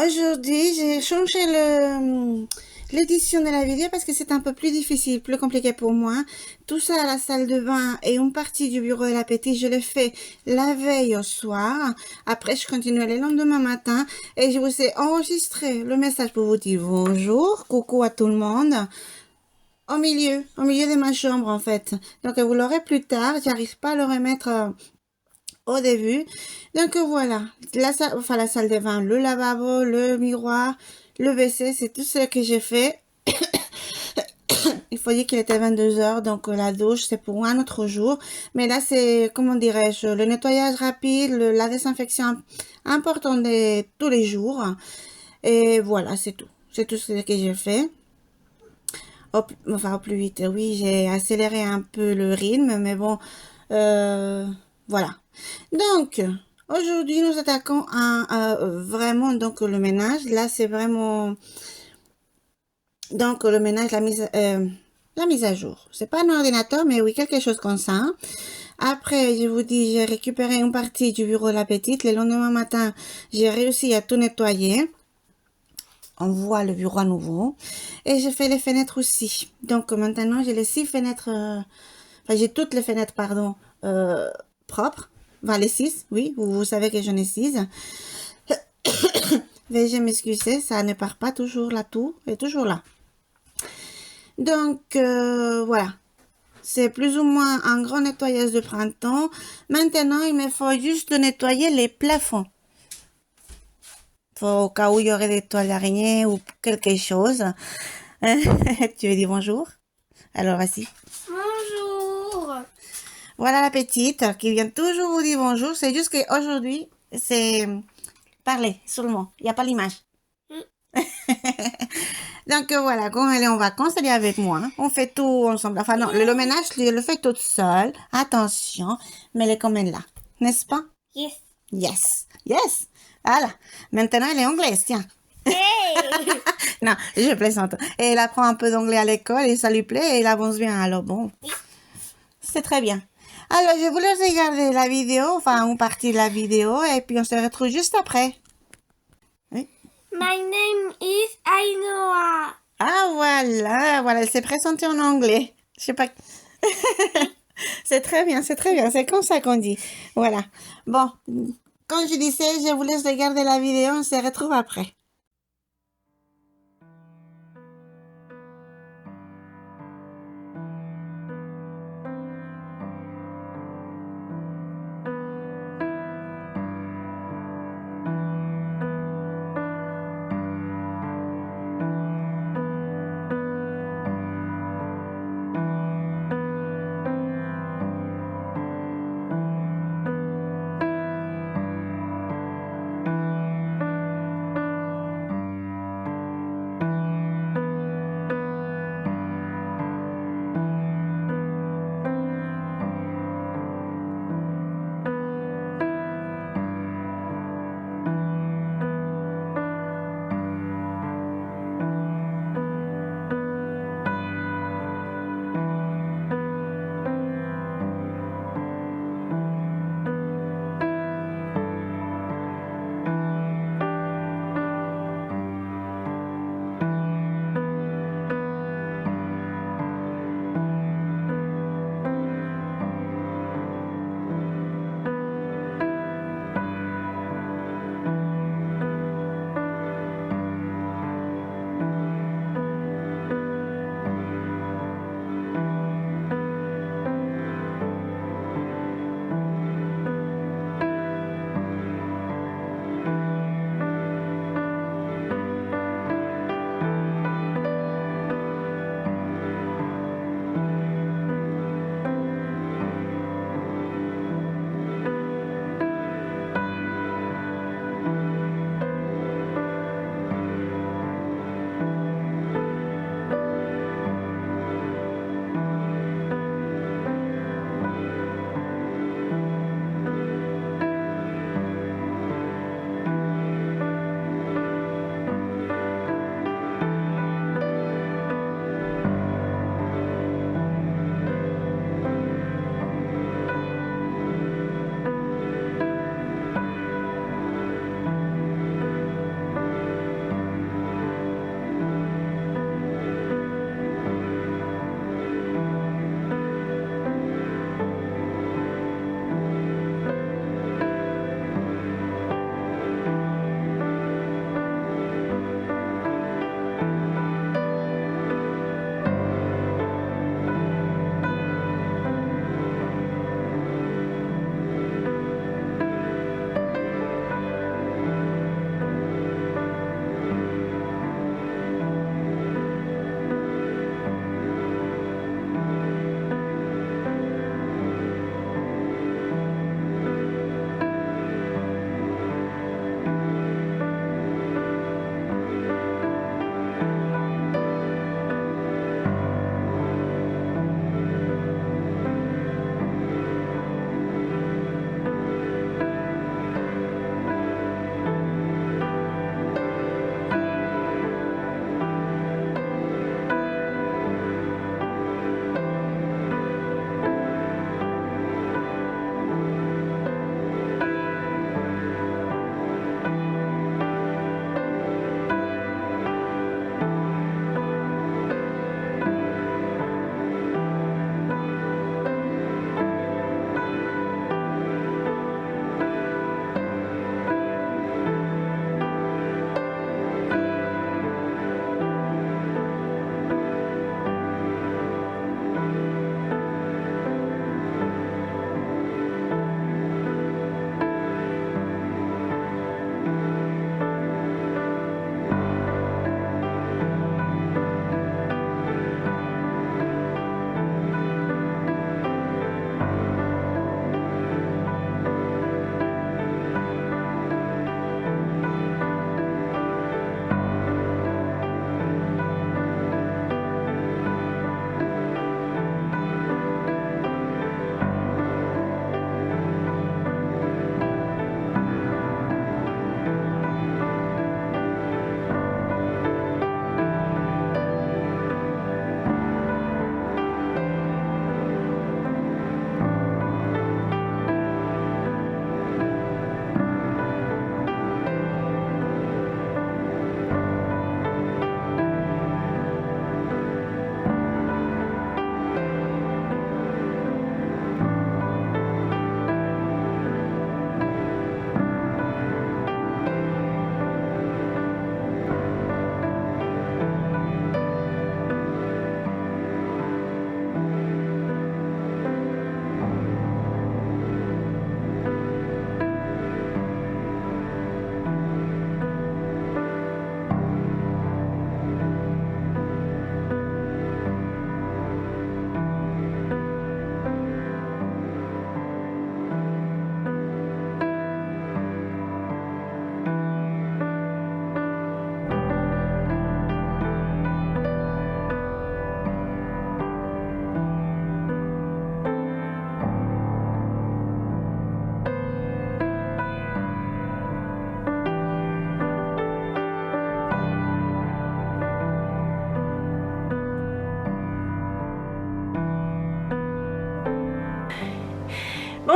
Aujourd'hui, j'ai changé l'édition de la vidéo parce que c'est un peu plus difficile, plus compliqué pour moi. Tout ça à la salle de bain et une partie du bureau de l'appétit, je l'ai fait la veille au soir. Après, je continue le lendemain matin et je vous ai enregistré le message pour vous dire bonjour, coucou à tout le monde. Au milieu de ma chambre en fait. Donc vous l'aurez plus tard, j'arrive pas à le remettre au début. Donc voilà, la salle de bain, le lavabo, le miroir, le WC, c'est tout ce que j'ai fait. Il faut dire qu'il était 22 heures, donc la douche, c'est pour un autre jour. Mais là, c'est, comment dirais-je, le nettoyage rapide, la désinfection importante de tous les jours. Et voilà, c'est tout. C'est tout ce que j'ai fait. Au plus vite, oui, j'ai accéléré un peu le rythme, mais bon, voilà. Donc, aujourd'hui, nous attaquons vraiment donc le ménage. Là, c'est vraiment donc le ménage, la mise à jour. C'est pas un ordinateur, mais oui, quelque chose comme ça. Après, je vous dis, j'ai récupéré une partie du bureau de la petite. Le lendemain matin, j'ai réussi à tout nettoyer. On voit le bureau à nouveau. Et j'ai fait les fenêtres aussi. Donc maintenant, j'ai les 6 fenêtres, enfin j'ai toutes les fenêtres, pardon, propres. Enfin les 6, oui, vous savez que j'en ai 6. Veuillez m'excuser, ça ne part pas toujours là, tout est toujours là. Donc voilà, c'est plus ou moins un grand nettoyage de printemps. Maintenant, il me faut juste nettoyer les plafonds. Au cas où il y aurait des toiles d'araignée ou quelque chose. Tu veux dire bonjour? Alors, vas-y. Bonjour. Voilà la petite qui vient toujours vous dire bonjour. C'est juste qu'aujourd'hui, c'est parler seulement. Il n'y a pas l'image. Donc voilà, quand elle est en vacances, elle est avec moi. On fait tout ensemble. Enfin non, le ménage, je le fais toute seule. Attention, mais elle est quand même là. N'est-ce pas? Yes. Yes. Yes. Voilà. Maintenant, elle est anglaise, tiens. Hey. Non, je plaisante. Et elle apprend un peu d'anglais à l'école et ça lui plaît et elle avance bien. Alors bon, c'est très bien. Alors, je vous laisse regarder la vidéo, enfin, une partie de la vidéo et puis on se retrouve juste après. Oui. My name is Ainoa. Ah, voilà, elle s'est présentée en anglais. Je sais pas. C'est très bien, c'est très bien. C'est comme ça qu'on dit. Voilà. Bon, comme je disais, je vous laisse regarder la vidéo, on se retrouve après.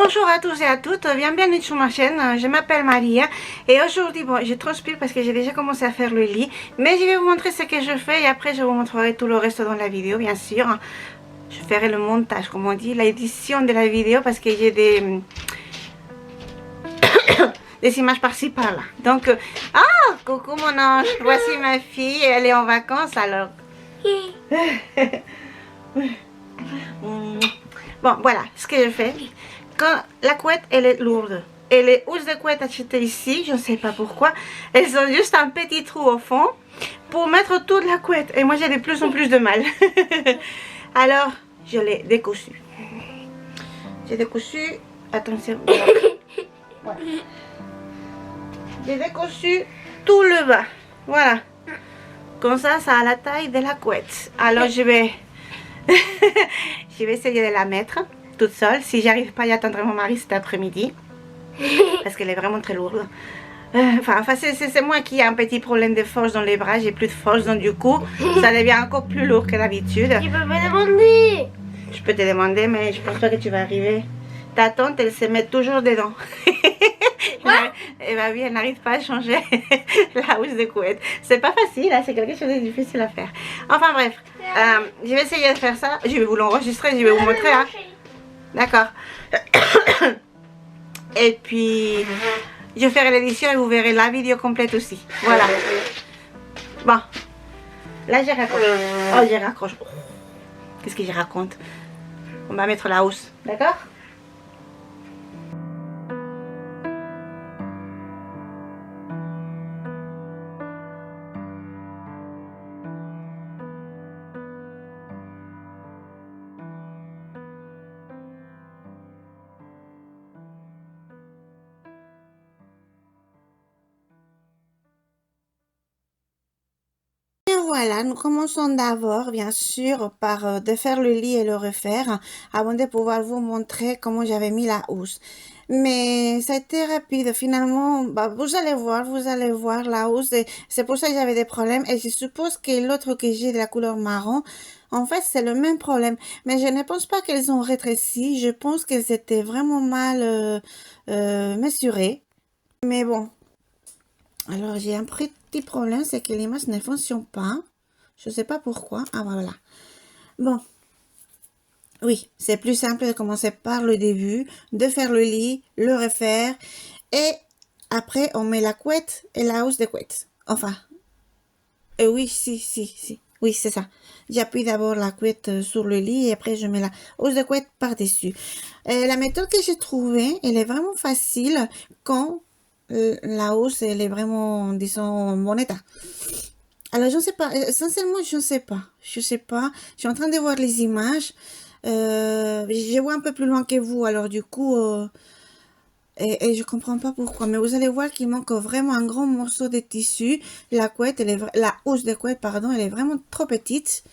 Bonjour à tous et à toutes, bienvenue sur ma chaîne, je m'appelle Maria et aujourd'hui, bon, je transpire parce que j'ai déjà commencé à faire le lit, mais je vais vous montrer ce que je fais et après je vous montrerai tout le reste dans la vidéo, bien sûr. Je ferai le montage, comme on dit, l'édition de la vidéo parce que j'ai des images par-ci par-là. Donc, coucou mon ange, voici ma fille, elle est en vacances alors. Bon, voilà ce que je fais. Quand la couette, elle est lourde. Et les housses de couette achetées ici, je ne sais pas pourquoi, elles ont juste un petit trou au fond pour mettre toute la couette. Et moi, j'ai de plus en plus de mal. Alors, je l'ai décousu. J'ai décousu. Attention. Voilà. J'ai décousu tout le bas. Voilà. Comme ça a la taille de la couette. Alors, je vais essayer de la mettre toute seule. Si j'arrive pas, j'attendrai mon mari cet après-midi. Parce qu'elle est vraiment très lourde. Enfin c'est moi qui ai un petit problème de force dans les bras. J'ai plus de force, donc du coup, ça devient encore plus lourd que d'habitude. Tu peux me demander. Je peux te demander, mais je pense pas que tu vas arriver. Ta tante, elle se met toujours dedans. Et bah oui, elle n'arrive pas à changer la housse de couette. C'est pas facile, hein, c'est quelque chose de difficile à faire. Enfin bref, je vais essayer de faire ça. Je vais vous l'enregistrer, je vais vous montrer. Hein. D'accord. Et puis, je ferai l'édition et vous verrez la vidéo complète aussi. Voilà. Bon, là je raccroche. Oh, je raccroche. Qu'est-ce que je raconte? On va mettre la housse, d'accord? Et voilà, nous commençons d'abord, bien sûr, par défaire le lit et le refaire, avant de pouvoir vous montrer comment j'avais mis la housse. Mais ça a été rapide, finalement, bah, vous allez voir la housse, c'est pour ça que j'avais des problèmes, et je suppose que l'autre que j'ai de la couleur marron, en fait, c'est le même problème. Mais je ne pense pas qu'elles ont rétréci, je pense qu'elles étaient vraiment mal mesurées. Mais bon. Alors, j'ai un petit problème, c'est que l'image ne fonctionne pas. Je ne sais pas pourquoi. Ah, voilà. Bon. Oui, c'est plus simple de commencer par le début, de faire le lit, le refaire. Et après, on met la couette et la housse de couette. Enfin, oui, si. Oui, c'est ça. J'appuie d'abord la couette sur le lit et après je mets la housse de couette par-dessus. La méthode que j'ai trouvée, elle est vraiment facile quand la housse, elle est vraiment, disons, en bon état. Alors, je ne sais pas. Sincèrement, je ne sais pas. Je sais pas. Je suis en train de voir les images. Je vois un peu plus loin que vous. Alors, du coup, et je comprends pas pourquoi. Mais vous allez voir qu'il manque vraiment un grand morceau de tissu. La couette, la housse de couette, pardon, elle est vraiment trop petite.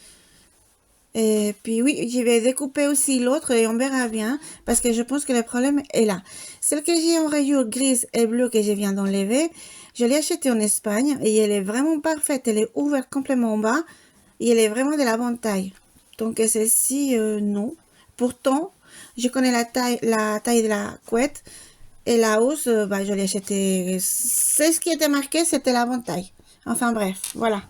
Et puis oui, je vais découper aussi l'autre et on verra bien parce que je pense que le problème est là. Celle que j'ai en rayure grise et bleue que je viens d'enlever, je l'ai achetée en Espagne et elle est vraiment parfaite. Elle est ouverte complètement en bas et elle est vraiment de la bonne taille. Donc celle-ci, non. Pourtant, je connais la taille de la couette et la housse, bah, je l'ai achetée. C'est ce qui était marqué, c'était la bonne taille. Enfin bref, voilà.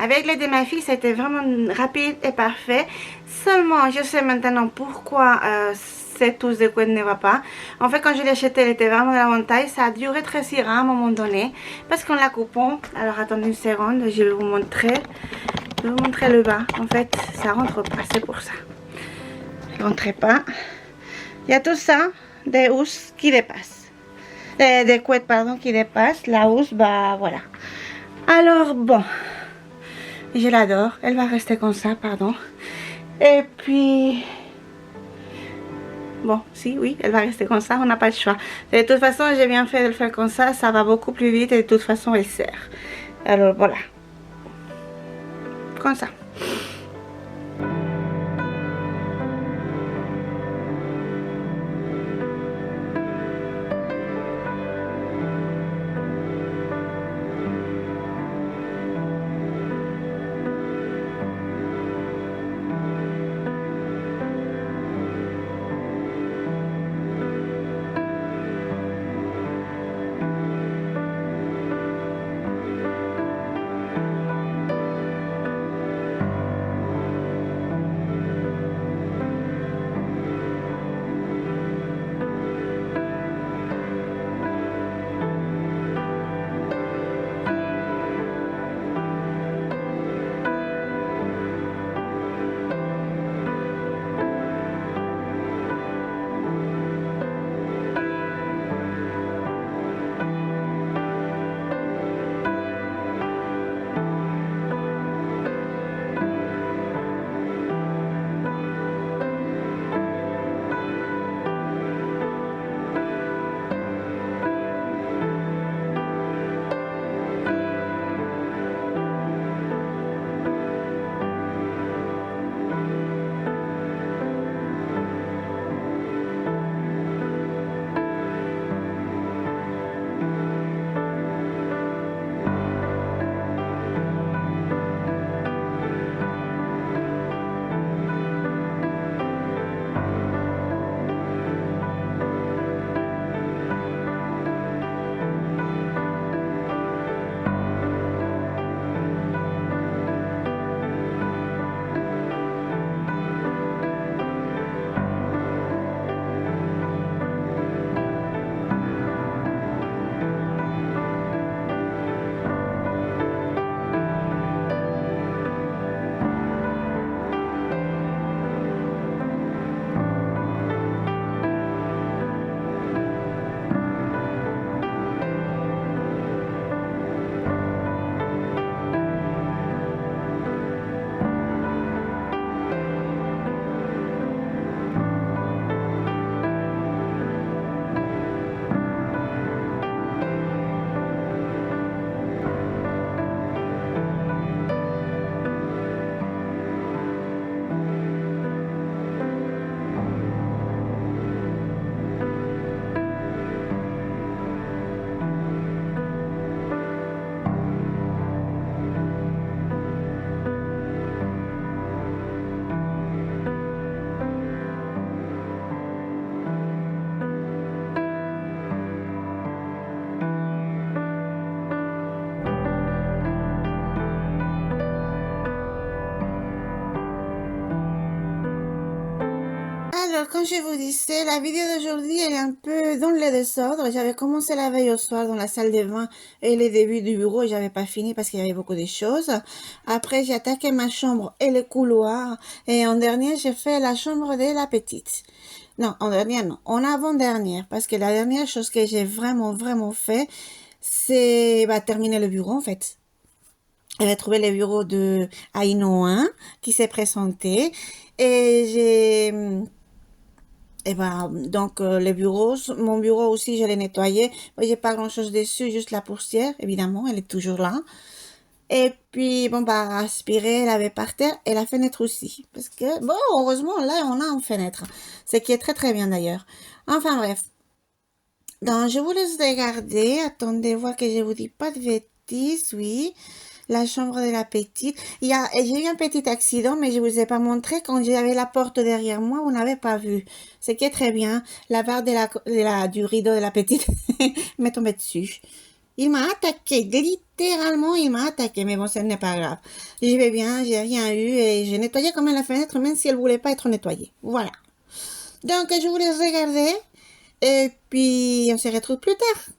Avec l'aide de ma fille, c'était vraiment rapide et parfait. Seulement, je sais maintenant pourquoi cette housse de couette ne va pas. En fait, quand je l'ai achetée, elle était vraiment de la bonne taille. Ça a dû rétrécir à un moment donné parce qu'on la coupons. Alors, attendez une seconde, je vais vous montrer. Je vais vous montrer le bas. En fait, ça rentre pas, c'est pour ça. Ça rentre pas. Il y a tout ça, des housses qui dépassent. Des couettes, pardon, qui dépassent. La housse, bah voilà. Alors, bon. Je l'adore. Elle va rester comme ça, pardon. Et puis... Bon, si, oui, elle va rester comme ça. On n'a pas le choix. De toute façon, j'ai bien fait de le faire comme ça. Ça va beaucoup plus vite et de toute façon, elle sert. Alors, voilà. Comme ça. Alors, comme je vous disais, la vidéo d'aujourd'hui, elle est un peu dans le désordre. J'avais commencé la veille au soir dans la salle de bain et les débuts du bureau et j'avais pas fini parce qu'il y avait beaucoup de choses. Après, j'ai attaqué ma chambre et le couloir. Et en dernier, j'ai fait la chambre de la petite. Non, en dernière, non. En avant-dernière. Parce que la dernière chose que j'ai vraiment fait, c'est terminer le bureau, en fait. J'avais trouvé le bureau de Ainoa qui s'est présenté. Et j'ai... Et donc le bureau, mon bureau aussi, je l'ai nettoyé. Moi, j'ai pas grand-chose dessus, juste la poussière, évidemment, elle est toujours là. Et puis, bon, aspirer, laver par terre et la fenêtre aussi. Parce que, bon, heureusement, là, on a une fenêtre. Ce qui est très bien d'ailleurs. Enfin, bref. Donc, je vous laisse regarder. Attendez, voir que je vous dis pas de bêtises, oui. La chambre de la petite. J'ai eu un petit accident, mais je vous ai pas montré. Quand j'avais la porte derrière moi, vous n'avez pas vu. Ce qui est très bien. La barre du rideau de la petite m'est tombée dessus. Il m'a attaqué, littéralement, il m'a attaqué. Mais bon, ce n'est pas grave. Je vais bien, j'ai rien eu et j'ai nettoyé quand même la fenêtre, même si elle voulait pas être nettoyée. Voilà. Donc, je vous laisse regarder et puis on se retrouve plus tard.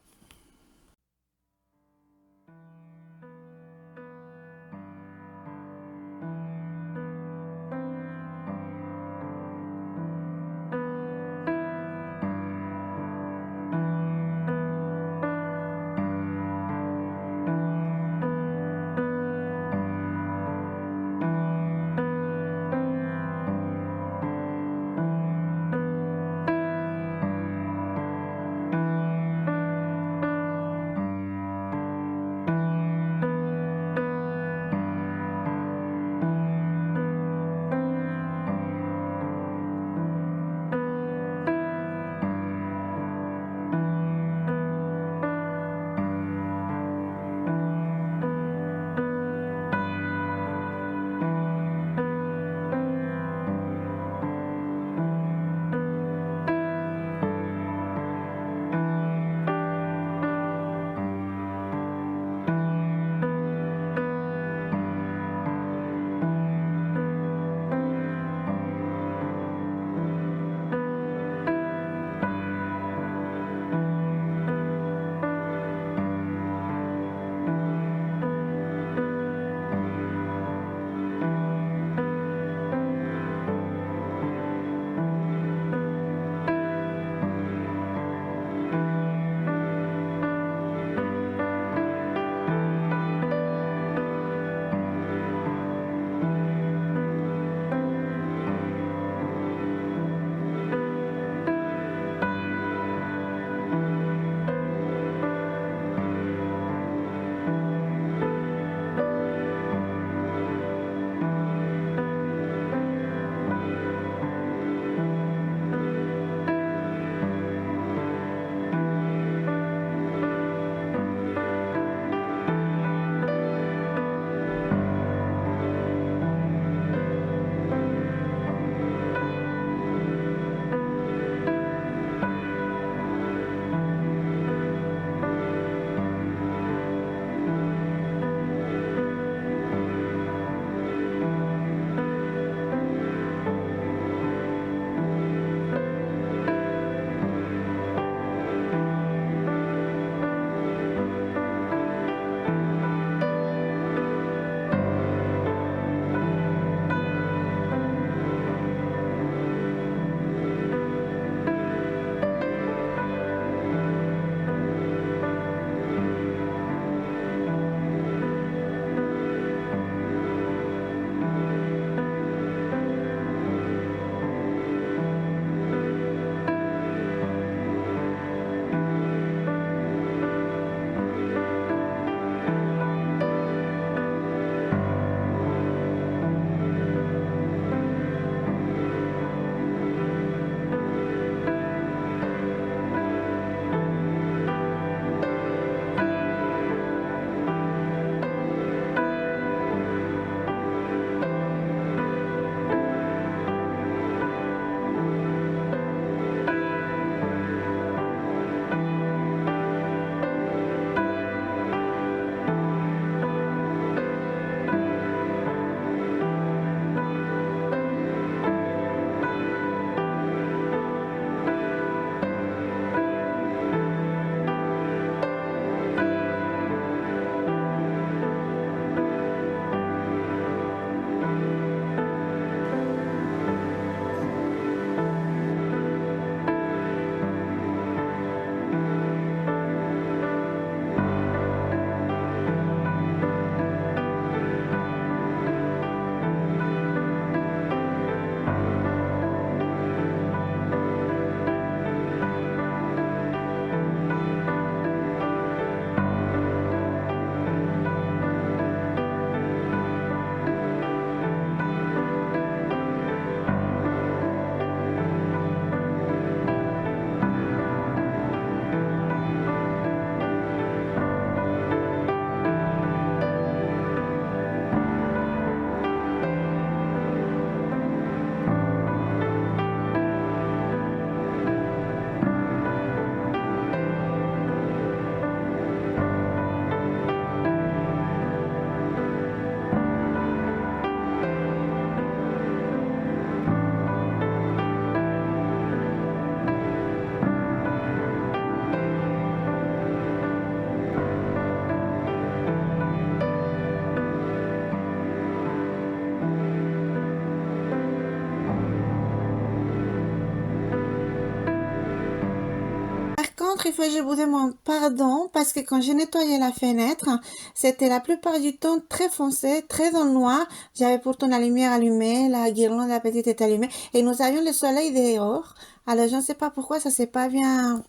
contre, il faut que je vous demande pardon parce que quand j'ai nettoyé la fenêtre, c'était la plupart du temps très foncé, très dans le noir. J'avais pourtant la lumière allumée, la guirlande de la petite était allumée et nous avions le soleil dehors. Alors, je ne sais pas pourquoi ça s'est pas bien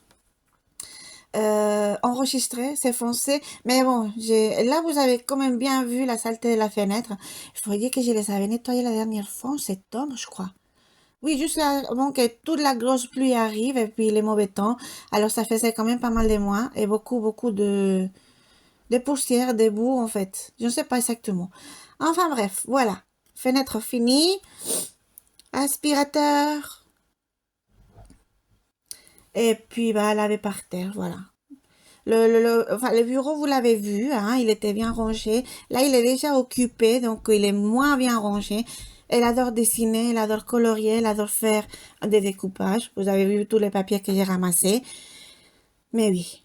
enregistré, c'est foncé. Mais bon, là, vous avez quand même bien vu la saleté de la fenêtre. Il faut dire que je les avais nettoyées la dernière fois en septembre, je crois. Oui, juste avant que toute la grosse pluie arrive et puis les mauvais temps. Alors, ça faisait quand même pas mal de mois et beaucoup de poussière, de boue, en fait. Je ne sais pas exactement. Enfin, bref, voilà. Fenêtre finie. Aspirateur. Et puis, bah, laver par terre, voilà. Enfin, le bureau, vous l'avez vu, hein, il était bien rangé. Là, il est déjà occupé, donc il est moins bien rangé. Elle adore dessiner, elle adore colorier, elle adore faire des découpages. Vous avez vu tous les papiers que j'ai ramassés. Mais oui,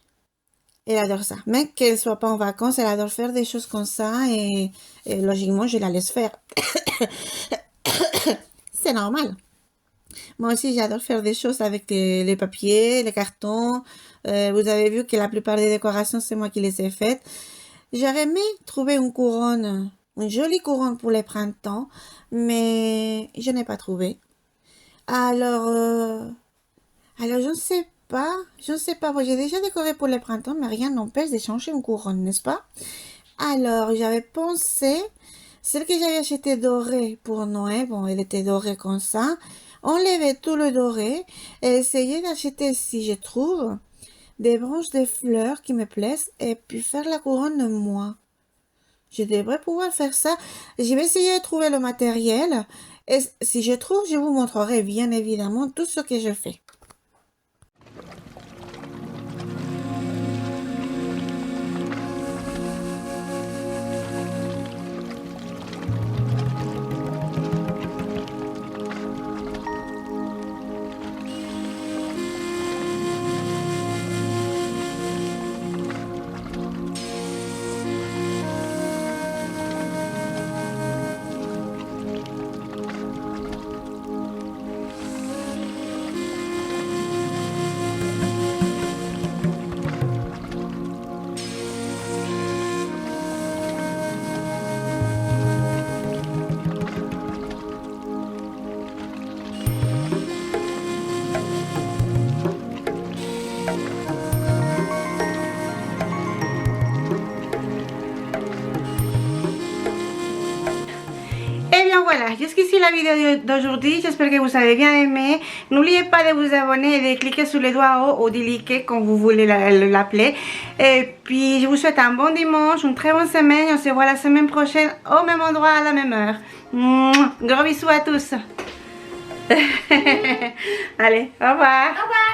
elle adore ça. Même qu'elle soit pas en vacances, elle adore faire des choses comme ça et logiquement, je la laisse faire. C'est normal. Moi aussi, j'adore faire des choses avec les papiers, les cartons. Vous avez vu que la plupart des décorations, c'est moi qui les ai faites. J'aurais aimé trouver une couronne, une jolie couronne pour les printemps, mais je n'ai pas trouvé. Alors, alors je ne sais pas. Bon, j'ai déjà décoré pour les printemps, mais rien n'empêche de changer une couronne, n'est-ce pas? Alors, j'avais pensé, celle que j'avais achetée dorée pour Noël, bon, elle était dorée comme ça, enlever tout le doré et essayer d'acheter, si je trouve, des branches de fleurs qui me plaisent et puis faire la couronne moi. Je devrais pouvoir faire ça. Je vais essayer de trouver le matériel et si je trouve, je vous montrerai bien évidemment tout ce que je fais. Et bien voilà, jusqu'ici la vidéo d'aujourd'hui, j'espère que vous avez bien aimé. N'oubliez pas de vous abonner et de cliquer sur le doigt en haut ou de liker comme vous voulez l'appeler. Et puis je vous souhaite un bon dimanche, une très bonne semaine. On se voit la semaine prochaine au même endroit à la même heure. Gros bisous à tous. Allez, au revoir. Au revoir.